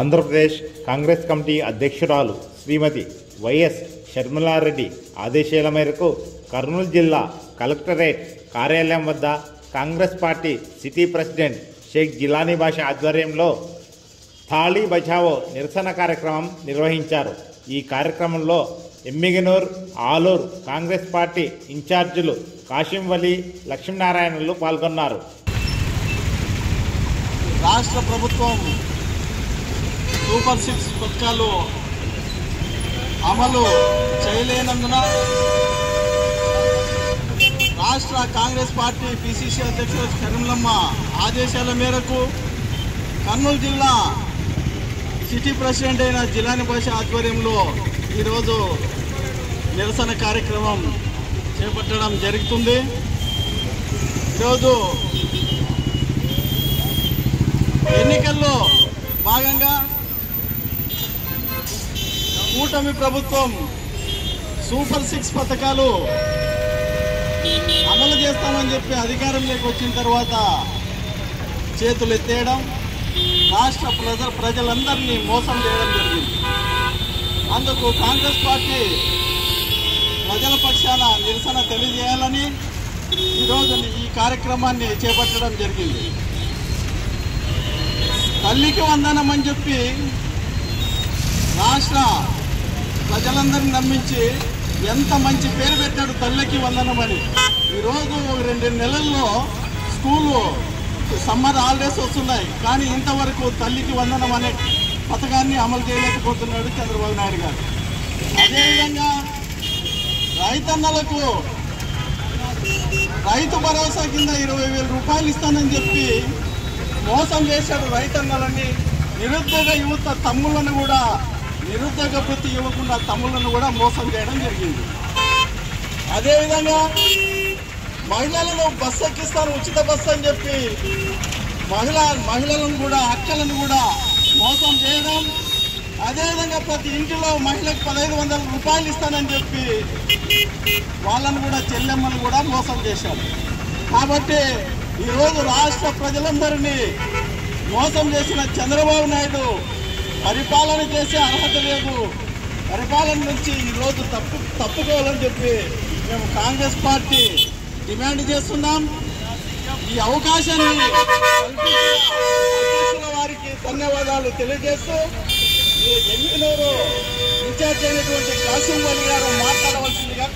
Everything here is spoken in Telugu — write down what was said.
ఆంధ్రప్రదేశ్ కాంగ్రెస్ కమిటీ అధ్యక్షురాలు శ్రీమతి వైఎస్ షర్మిలారెడ్డి ఆదేశాల మేరకు కర్నూలు జిల్లా కలెక్టరేట్ కార్యాలయం వద్ద Congress party city president Sheikh Jilani Basha ఆధ్వర్యంలో థాళీ బచావో నిరసన కార్యక్రమం నిర్వహించారు. ఈ కార్యక్రమంలో ఎమ్మిగనూర్, ఆలూరు కాంగ్రెస్ పార్టీ ఇన్ఛార్జీలు కాశిం వలి, లక్ష్మీనారాయణలు పాల్గొన్నారు. రాష్ట్ర ప్రభుత్వం సూపర్ 6 పథకాలు అమలు చేయలేనందున రాష్ట్ర కాంగ్రెస్ పార్టీ పిసిసి అధ్యక్షుడు షర్మిలమ్మ ఆదేశాల మేరకు కర్నూలు జిల్లా సిటీ ప్రెసిడెంట్ అయిన జిలానీ బాషా ఆధ్వర్యంలో ఈరోజు నిరసన కార్యక్రమం చేపట్టడం జరుగుతుంది. ఈరోజు ఎన్నికల్లో భాగంగా కూటమి ప్రభుత్వం సూపర్ 6 పథకాలు అమలు చేస్తామని చెప్పి అధికారంలోకి వచ్చిన తర్వాత చేతులు ఎత్తేయడం, రాష్ట్ర ప్రజలందరినీ మోసం చేయడం జరిగింది. అందుకు కాంగ్రెస్ పార్టీ ప్రజల పక్షాన నిరసన తెలియజేయాలని ఈరోజు ఈ కార్యక్రమాన్ని చేపట్టడం జరిగింది. తల్లికి వందనం అని చెప్పి రాష్ట్ర ప్రజలందరినీ నమ్మించి ఎంత మంచి పేరు పెట్టాడు తల్లికి వందనం అని. ఈరోజు 2 నెలల్లో స్కూలు సమ్మర్ హాలిడేస్ వస్తున్నాయి, కానీ ఇంతవరకు తల్లికి వందనం అనే పథకాన్ని అమలు చేయలేకపోతున్నాడు చంద్రబాబు నాయుడు గారు. అదేవిధంగా రైతన్నలకు రైతు భరోసా కింద 20,000 రూపాయలు ఇస్తానని చెప్పి మోసం చేశాడు రైతన్నలని. నిరుద్యోగ యువత తమ్ములను కూడా, నిరుద్యోగ వృత్తి ఇవ్వకుండా తమ్ములను కూడా మోసం చేయడం జరిగింది. అదేవిధంగా మహిళలను బస్సు ఎక్కిస్తాను, ఉచిత బస్సు అని చెప్పి మహిళలను కూడా, అక్కలను కూడా మోసం చేయడం. అదేవిధంగా ప్రతి ఇంటిలో మహిళకు 1,500 రూపాయలు ఇస్తానని చెప్పి వాళ్ళను కూడా, చెల్లెమ్మను కూడా మోసం చేశారు. కాబట్టి ఈరోజు రాష్ట్ర ప్రజలందరినీ మోసం చేసిన చంద్రబాబు నాయుడు పరిపాలన చేసే అర్హత లేదు, పరిపాలన నుంచి ఈరోజు తప్పుకోవాలని చెప్పి మేము కాంగ్రెస్ పార్టీ డిమాండ్ చేస్తున్నాం. ఈ అవకాశాన్ని అధ్యక్షుల వారికి ధన్యవాదాలు తెలియజేస్తూ ఎమ్మిగనూరు ఇన్ఛార్జ్ అయినటువంటి కాశిం వలి గారు మాట్లాడవలసి